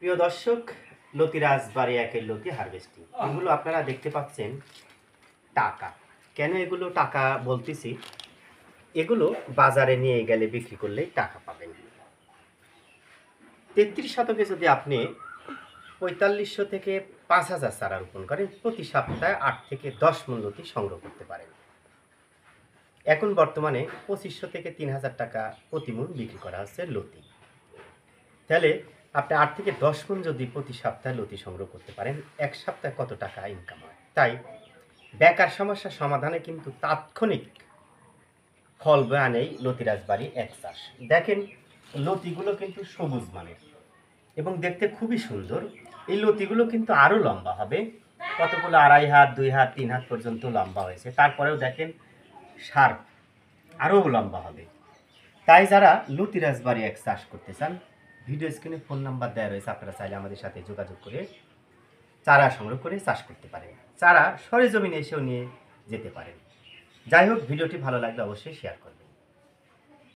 প্রিয় দর্শক, লতিরাজ বাড়ি একের লতি হারভেস্টিং, এগুলো আপনারা দেখতে পাচ্ছেন টাকা। কেন এগুলো টাকা বলতেছি? এগুলো বাজারে নিয়ে গেলে বিক্রি করলেই টাকা পাবেন। ৩৩ শতকে যদি আপনি ৪৫০০ থেকে ৫,০০০ চারা রোপণ করেন, প্রতি সপ্তাহে ৮ থেকে ১০ মণ লতি সংগ্রহ করতে পারেন। এখন বর্তমানে ২৫০০ থেকে ৩,০০০ টাকা প্রতি মণ বিক্রি করা হচ্ছে লতি। তাহলে আপনি ৮ থেকে ১০ মণ যদি প্রতি সপ্তাহে লতি সংগ্রহ করতে পারেন, এক সপ্তাহে কত টাকা ইনকাম হয়? তাই বেকার সমস্যা সমাধানে কিন্তু তাৎক্ষণিক ফল বয়ে আনে এই লতিরাজ বাড়ি এক চাষ। দেখেন, লতিগুলো কিন্তু সবুজ মানের এবং দেখতে খুবই সুন্দর। এই লতিগুলো কিন্তু আরও লম্বা হবে, কতগুলো ২.৫ হাত, ২ হাত, ৩ হাত পর্যন্ত লম্বা হয়েছে। তারপরেও দেখেন শার্প আরও লম্বা হবে। তাই যারা লতিরাজ বাড়ি এক চাষ করতে চান, ভিডিও স্ক্রিনে ফোন নাম্বার দেওয়া রয়েছে, আপনারা চাইলে আমাদের সাথে যোগাযোগ করে চারা সংগ্রহ করে চাষ করতে পারেন। চারা সরেজমিনে এসেও নিয়ে যেতে পারেন। যাই হোক, ভিডিওটি ভালো লাগলে অবশ্যই শেয়ার করবেন।